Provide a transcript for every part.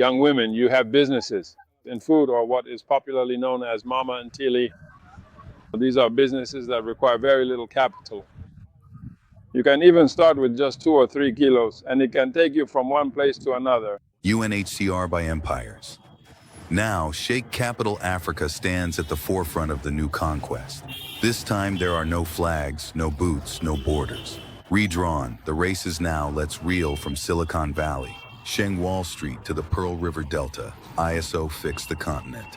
young women, you have businesses in food, or what is popularly known as mama and tili. These are businesses that require very little capital. You can even start with just 2 or 3 kilos, and it can take you from one place to another. UNHCR by empires. Now, Sheikh Capital Africa stands at the forefront of the new conquest. This time, there are no flags, no boots, no borders. Redrawn, the race is now let's reel from Silicon Valley, Sheng Wall Street to the Pearl River Delta. ISO fixed the continent.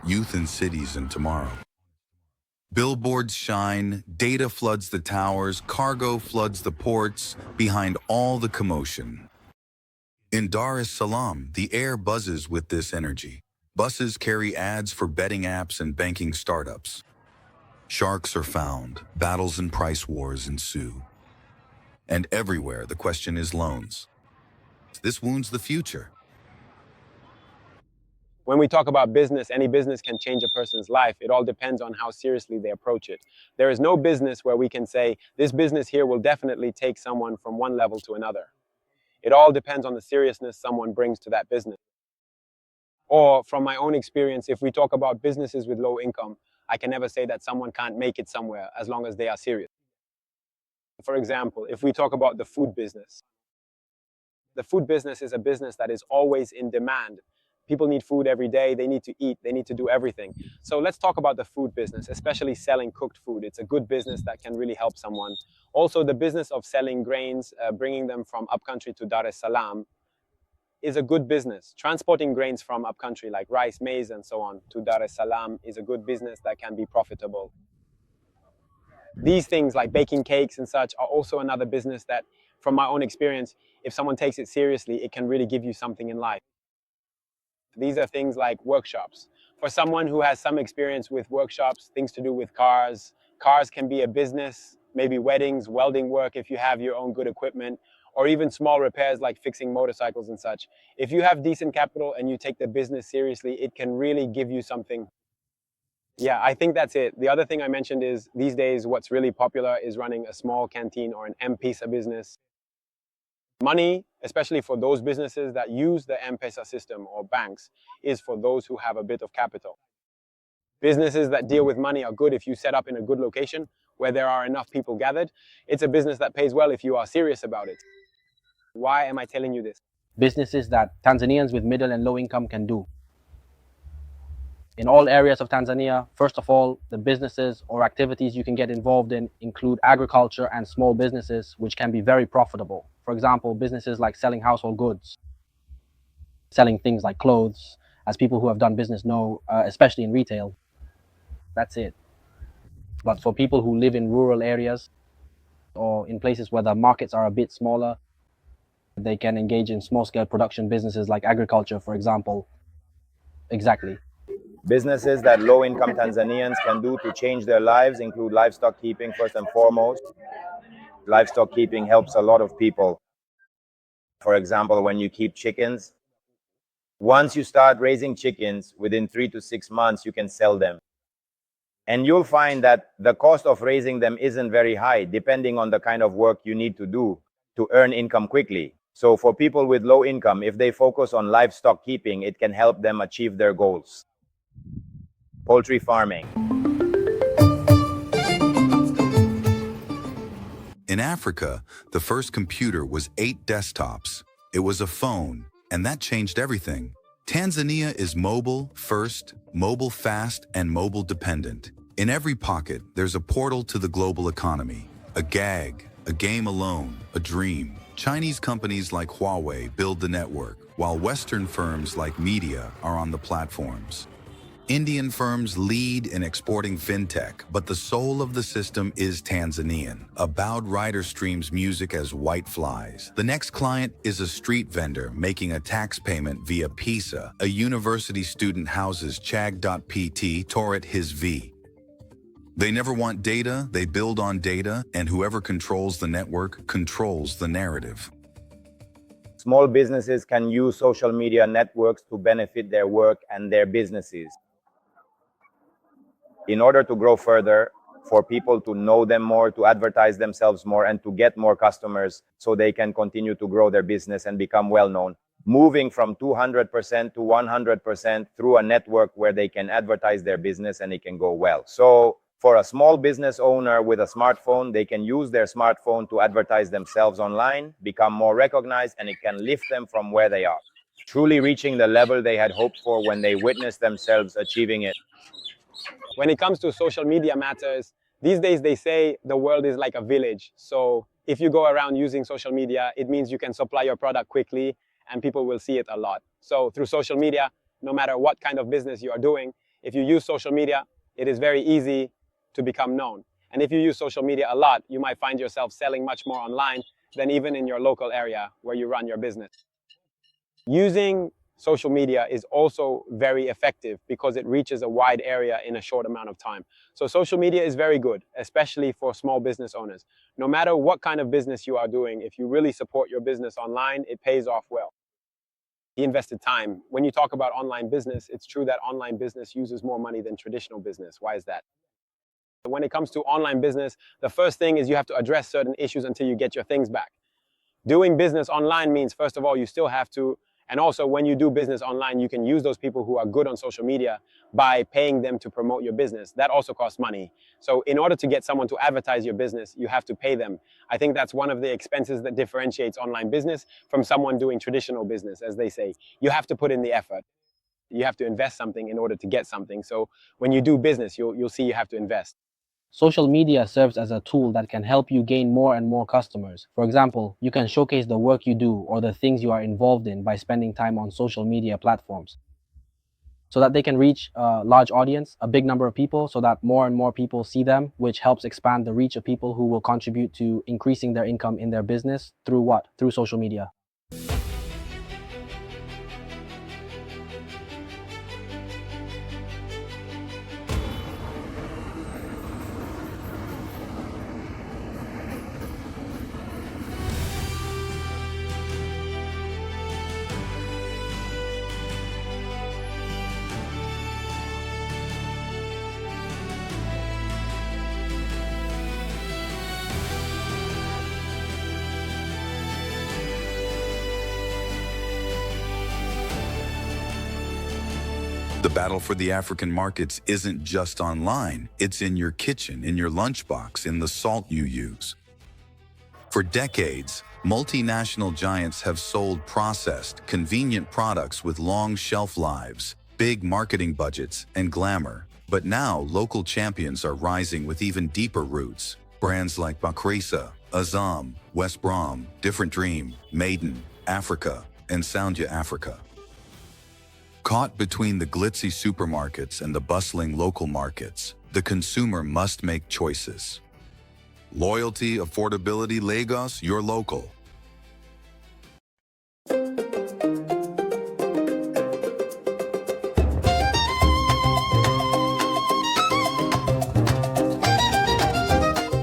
Youth in cities and tomorrow. Billboards shine, data floods the towers, cargo floods the ports, behind all the commotion. In Dar es Salaam, the air buzzes with this energy. Buses carry ads for betting apps and banking startups. Sharks are found, battles and price wars ensue. And everywhere, the question is loans. This wounds the future. When we talk about business, any business can change a person's life. It all depends on how seriously they approach it. There is no business where we can say, this business here will definitely take someone from one level to another. It all depends on the seriousness someone brings to that business. Or from my own experience, if we talk about businesses with low income, I can never say that someone can't make it somewhere as long as they are serious. For example, if we talk about the food business is a business that is always in demand. People need food every day, they need to eat, they need to do everything. So let's talk about the food business, especially selling cooked food. It's a good business that can really help someone. Also, the business of selling grains, bringing them from upcountry to Dar es Salaam is a good business. Transporting grains from upcountry like rice, maize, and so on to Dar es Salaam is a good business that can be profitable. These things like baking cakes and such are also another business that, from my own experience, if someone takes it seriously, it can really give you something in life. These are things like workshops. For someone who has some experience with workshops, things to do with cars, cars can be a business, maybe weddings, welding work if you have your own good equipment, or even small repairs like fixing motorcycles and such. If you have decent capital and you take the business seriously, it can really give you something. Yeah, I think that's it. The other thing I mentioned is these days what's really popular is running a small canteen or an M-Pesa business. Money, especially for those businesses that use the M-Pesa system or banks, is for those who have a bit of capital. Businesses that deal with money are good if you set up in a good location where there are enough people gathered. It's a business that pays well if you are serious about it. Why am I telling you this? Businesses that Tanzanians with middle and low income can do. In all areas of Tanzania, first of all, the businesses or activities you can get involved in include agriculture and small businesses, which can be very profitable. For example, businesses like selling household goods, selling things like clothes, as people who have done business know, especially in retail. That's it. But for people who live in rural areas or in places where the markets are a bit smaller, they can engage in small-scale production businesses like agriculture, for example. Exactly. Businesses that low-income Tanzanians can do to change their lives include livestock keeping, first and foremost. Livestock keeping helps a lot of people. For example, when you keep chickens, once you start raising chickens, within 3 to 6 months, you can sell them. And you'll find that the cost of raising them isn't very high, depending on the kind of work you need to do to earn income quickly. So for people with low income, if they focus on livestock keeping, it can help them achieve their goals. Poultry farming. In Africa, the first computer was 8 desktops. It was a phone, and that changed everything. Tanzania is mobile first, mobile fast, and mobile dependent. In every pocket, there's a portal to the global economy. A gag, a game alone, a dream. Chinese companies like Huawei build the network, while Western firms like Media are on the platforms. Indian firms lead in exporting fintech, but the soul of the system is Tanzanian. A bowed rider streams music as white flies. The next client is a street vendor making a tax payment via PISA. A university student houses Chag.pt, Torit his V. They never want data, they build on data, and whoever controls the network controls the narrative. Small businesses can use social media networks to benefit their work and their businesses. In order to grow further, for people to know them more, to advertise themselves more, and to get more customers so they can continue to grow their business and become well known, moving from 200% to 100% through a network where they can advertise their business and it can go well. So for a small business owner with a smartphone, they can use their smartphone to advertise themselves online, become more recognized, and it can lift them from where they are, truly reaching the level they had hoped for when they witnessed themselves achieving it. When it comes to social media matters, these days they say the world is like a village. So if you go around using social media, it means you can supply your product quickly and people will see it a lot. So through social media, no matter what kind of business you are doing, if you use social media, it is very easy to become known. And if you use social media a lot, you might find yourself selling much more online than even in your local area where you run your business. Using social media is also very effective because it reaches a wide area in a short amount of time. So social media is very good, especially for small business owners. No matter what kind of business you are doing, if you really support your business online, it pays off well. He invested time. When you talk about online business, it's true that online business uses more money than traditional business. Why is that? When it comes to online business, the first thing is you have to address certain issues until you get your things back. Doing business online means, first of all, you still have to, and also when you do business online, you can use those people who are good on social media by paying them to promote your business. That also costs money. So in order to get someone to advertise your business, you have to pay them. I think that's one of the expenses that differentiates online business from someone doing traditional business, as they say. You have to put in the effort. You have to invest something in order to get something. So when you do business, you'll see you have to invest. Social media serves as a tool that can help you gain more and more customers. For example, you can showcase the work you do or the things you are involved in by spending time on social media platforms so that they can reach a large audience, a big number of people, so that more and more people see them, which helps expand the reach of people who will contribute to increasing their income in their business through what? Through social media. The battle for the African markets isn't just online. It's in your kitchen, in your lunchbox, in the salt you use. For decades, multinational giants have sold processed, convenient products with long shelf lives, big marketing budgets, and glamour. But now, local champions are rising with even deeper roots. Brands like Bakresa, Azam, West Brom, Different Dream, Maiden, Africa, and Soundya Africa. Caught between the glitzy supermarkets and the bustling local markets, the consumer must make choices. Loyalty, affordability, Lagos, you're local.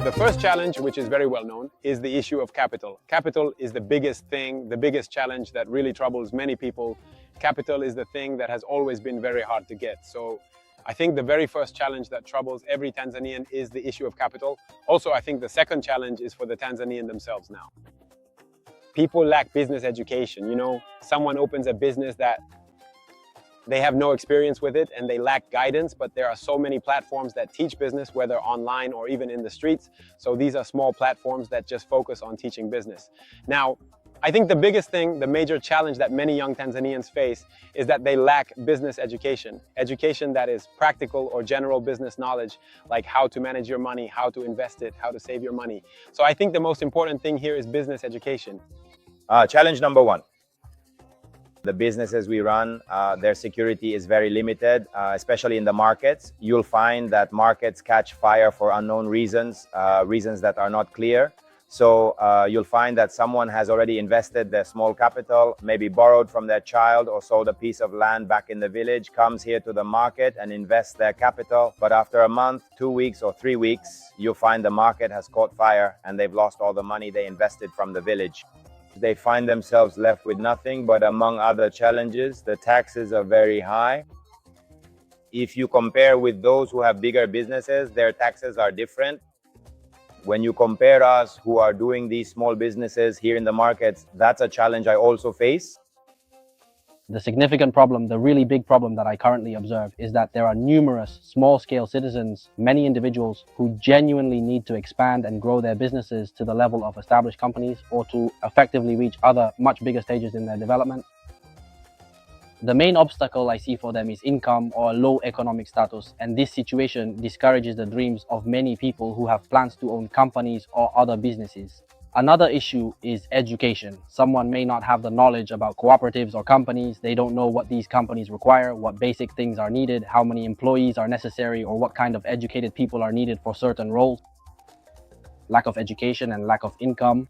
The first challenge, which is very well known, is the issue of capital. Capital is the biggest thing, the biggest challenge that really troubles many people. Capital is the thing that has always been very hard to get. So I think the very first challenge that troubles every Tanzanian is the issue of capital. Also, I think the second challenge is for the Tanzanian themselves now. People lack business education. You know, someone opens a business that they have no experience with it and they lack guidance, but there are so many platforms that teach business, whether online or even in the streets. So these are small platforms that just focus on teaching business. Now, I think the biggest thing, the major challenge that many young Tanzanians face is that they lack business education. Education that is practical or general business knowledge, like how to manage your money, how to invest it, how to save your money. So I think the most important thing here is business education. Challenge number one. The businesses we run, their security is very limited, especially in the markets. You'll find that markets catch fire for unknown reasons, reasons that are not clear. So you'll find that someone has already invested their small capital, maybe borrowed from their child or sold a piece of land back in the village, comes here to the market and invests their capital. But after a month, 2 weeks or 3 weeks, you'll find the market has caught fire and they've lost all the money they invested from the village. They find themselves left with nothing, but among other challenges, the taxes are very high. If you compare with those who have bigger businesses, their taxes are different. When you compare us who are doing these small businesses here in the markets, that's a challenge I also face. The significant problem, the really big problem that I currently observe is that there are numerous small-scale citizens, many individuals who genuinely need to expand and grow their businesses to the level of established companies or to effectively reach other much bigger stages in their development. The main obstacle I see for them is income or low economic status, and this situation discourages the dreams of many people who have plans to own companies or other businesses. Another issue is education. Someone may not have the knowledge about cooperatives or companies. They don't know what these companies require, what basic things are needed, how many employees are necessary, or what kind of educated people are needed for certain roles. Lack of education and lack of income.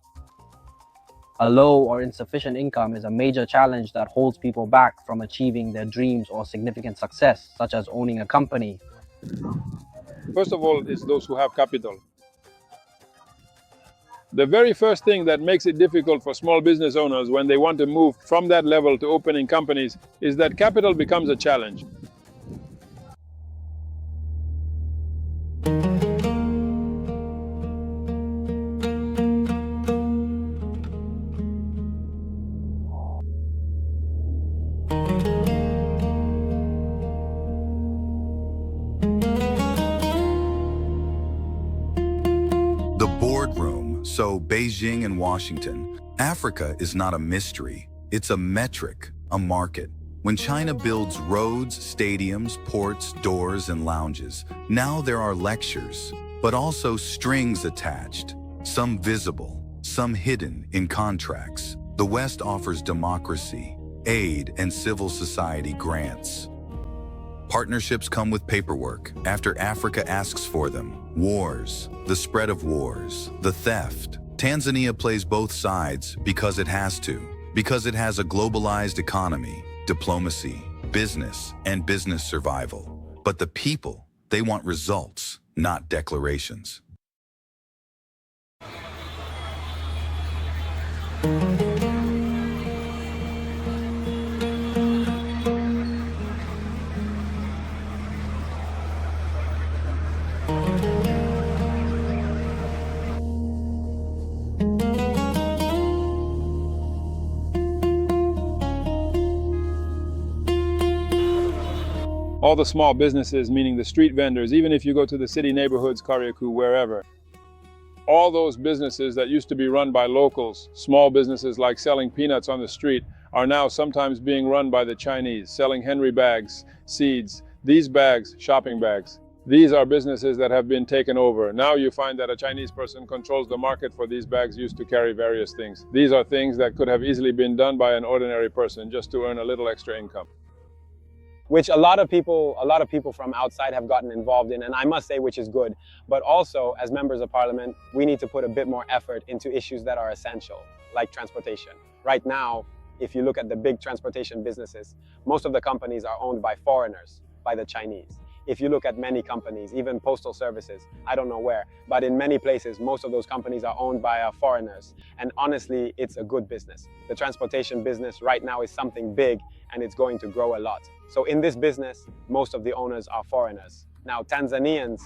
A low or insufficient income is a major challenge that holds people back from achieving their dreams or significant success, such as owning a company. First of all, it's those who have capital. The very first thing that makes it difficult for small business owners when they want to move from that level to opening companies is that capital becomes a challenge. The boardroom, so Beijing and Washington. Africa is not a mystery. It's a metric, a market. When China builds roads, stadiums, ports, doors, and lounges, now there are lectures, but also strings attached, some visible, some hidden in contracts. The West offers democracy, aid, and civil society grants. Partnerships come with paperwork after Africa asks for them. Wars, the spread of wars, the theft. Tanzania plays both sides because it has to, because it has a globalized economy, diplomacy, business, and business survival. But the people, they want results, not declarations. All the small businesses, meaning the street vendors, even if you go to the city neighborhoods, Kariakou, wherever, all those businesses that used to be run by locals, small businesses like selling peanuts on the street, are now sometimes being run by the Chinese, selling Henry bags, seeds. These bags, shopping bags, these are businesses that have been taken over. Now you find that a Chinese person controls the market for these bags used to carry various things. These are things that could have easily been done by an ordinary person just to earn a little extra income. Which a lot of people from outside have gotten involved in, and I must say, which is good. But also, as members of parliament, we need to put a bit more effort into issues that are essential, like transportation. Right now, if you look at the big transportation businesses, most of the companies are owned by foreigners, by the Chinese. If you look at many companies, even postal services, I don't know where, but in many places, most of those companies are owned by foreigners. And honestly, it's a good business. The transportation business right now is something big, and it's going to grow a lot. So in this business, most of the owners are foreigners. Now, Tanzanians,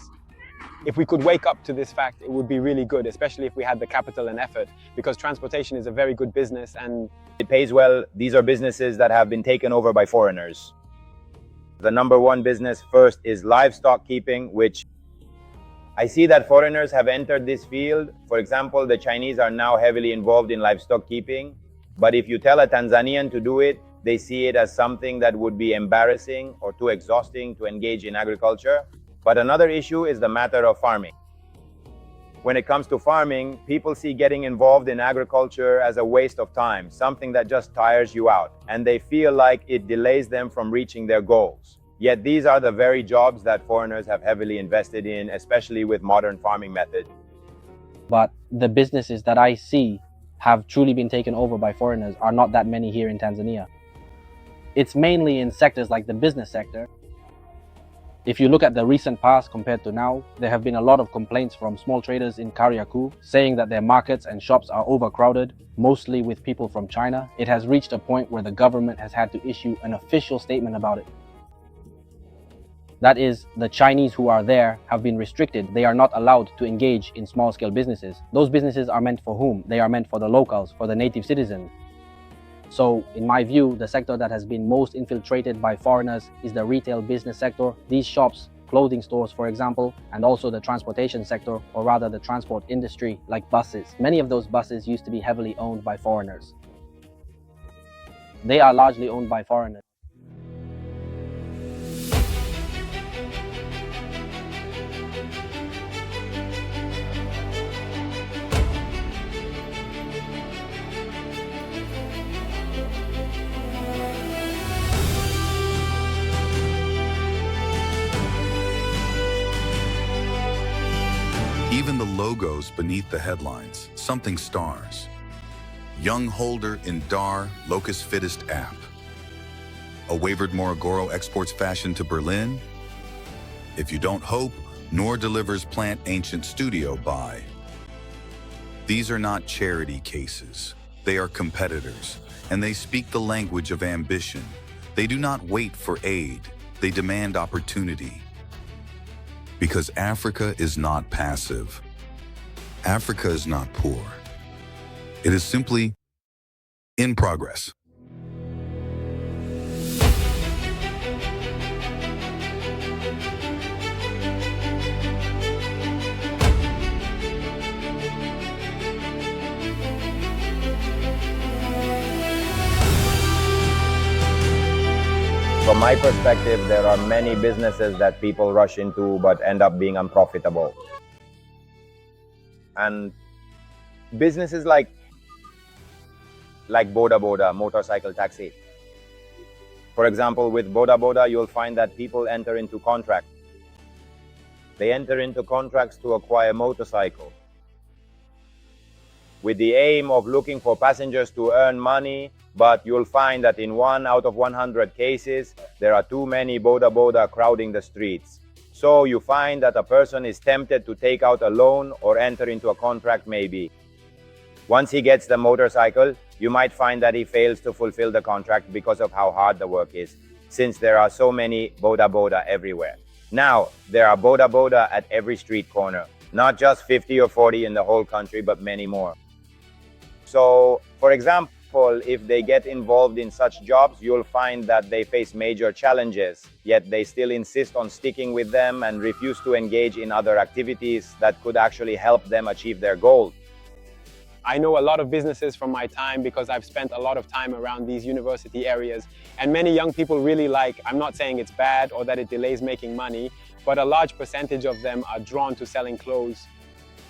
if we could wake up to this fact, it would be really good, especially if we had the capital and effort, because transportation is a very good business and It pays well. These are businesses that have been taken over by foreigners. The number one business first is livestock keeping, which I see that foreigners have entered this field. For example, the Chinese are now heavily involved in livestock keeping. But if you tell a Tanzanian to do it, they see it as something that would be embarrassing or too exhausting to engage in agriculture. But another issue is the matter of farming. When it comes to farming, people see getting involved in agriculture as a waste of time, something that just tires you out, and they feel like it delays them from reaching their goals. Yet these are the very jobs that foreigners have heavily invested in, especially with modern farming methods. But the businesses that I see have truly been taken over by foreigners are not that many here in Tanzania. It's mainly in sectors like the business sector. If you look at the recent past compared to now, there have been a lot of complaints from small traders in Kariakou saying that their markets and shops are overcrowded, mostly with people from China. It has reached a point where the government has had to issue an official statement about it. That is, the Chinese who are there have been restricted. They are not allowed to engage in small-scale businesses. Those businesses are meant for whom? They are meant for the locals, for the native citizens. So in my view, the sector that has been most infiltrated by foreigners is the retail business sector. These shops, clothing stores for example, and also the transportation sector, or rather the transport industry, like buses. Many of those buses used to be heavily owned by foreigners. They are largely owned by foreigners. Even the logos beneath the headlines, something stars. Young holder in Dar Locus Fittest app. A wavered Morogoro exports fashion to Berlin. If you don't hope, nor delivers plant ancient studio by. These are not charity cases. They are competitors, and they speak the language of ambition. They do not wait for aid. They demand opportunity. Because Africa is not passive. Africa is not poor. It is simply in progress. From my perspective, there are many businesses that people rush into but end up being unprofitable. And businesses like Boda Boda, motorcycle taxi. For example, with Boda Boda, you'll find that people enter into contracts. They enter into contracts to acquire motorcycles with the aim of looking for passengers to earn money, but you'll find that in 1 out of 100 cases, there are too many Boda Boda crowding the streets. So you find that a person is tempted to take out a loan or enter into a contract maybe. Once he gets the motorcycle, you might find that he fails to fulfill the contract because of how hard the work is, since there are so many Boda Boda everywhere. Now, there are Boda Boda at every street corner, not just 50 or 40 in the whole country, but many more. So, for example, if they get involved in such jobs, you'll find that they face major challenges, yet they still insist on sticking with them and refuse to engage in other activities that could actually help them achieve their goal. I know a lot of businesses from my time because I've spent a lot of time around these university areas, and many young people really like, I'm not saying it's bad or that it delays making money, but a large percentage of them are drawn to selling clothes.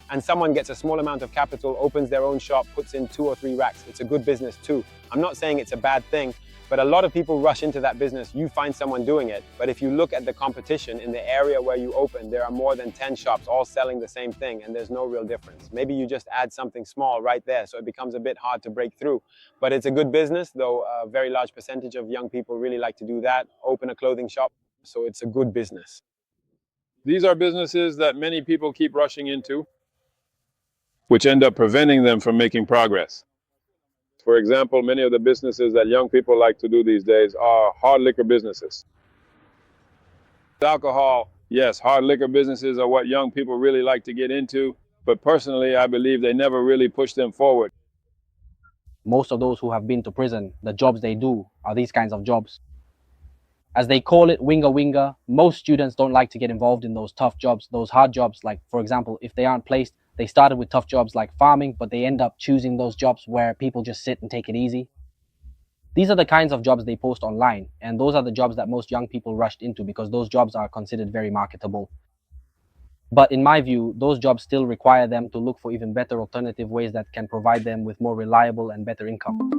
And someone gets a small amount of capital, opens their own shop, puts in 2 or 3 racks. It's a good business too. I'm not saying it's a bad thing, but a lot of people rush into that business. You find someone doing it. But if you look at the competition in the area where you open, there are more than 10 shops all selling the same thing, and there's no real difference. Maybe you just add something small right there, so it becomes a bit hard to break through. But it's a good business, though a very large percentage of young people really like to do that, open a clothing shop. So it's a good business. These are businesses that many people keep rushing into, which end up preventing them from making progress. For example, many of the businesses that young people like to do these days are hard liquor businesses. Alcohol, yes, hard liquor businesses are what young people really like to get into, but personally, I believe they never really push them forward. Most of those who have been to prison, the jobs they do are these kinds of jobs. As they call it, winga winga, most students don't like to get involved in those tough jobs, those hard jobs. Like, for example, if they aren't placed, they started with tough jobs like farming, but they end up choosing those jobs where people just sit and take it easy. These are the kinds of jobs they post online, and those are the jobs that most young people rushed into because those jobs are considered very marketable. But in my view, those jobs still require them to look for even better alternative ways that can provide them with more reliable and better income.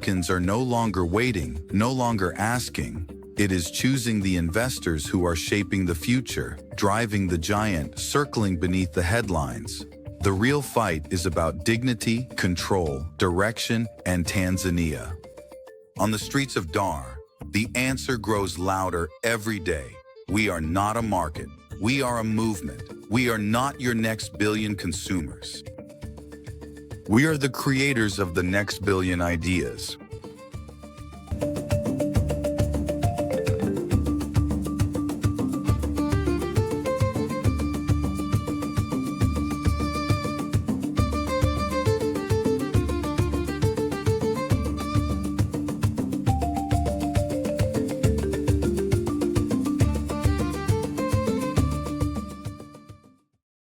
Africans are no longer waiting, no longer asking. It is choosing the investors who are shaping the future, driving the giant, circling beneath the headlines. The real fight is about dignity, control, direction, and Tanzania. On the streets of Dar, the answer grows louder every day. We are not a market. We are a movement. We are not your next billion consumers. We are the creators of the next billion ideas.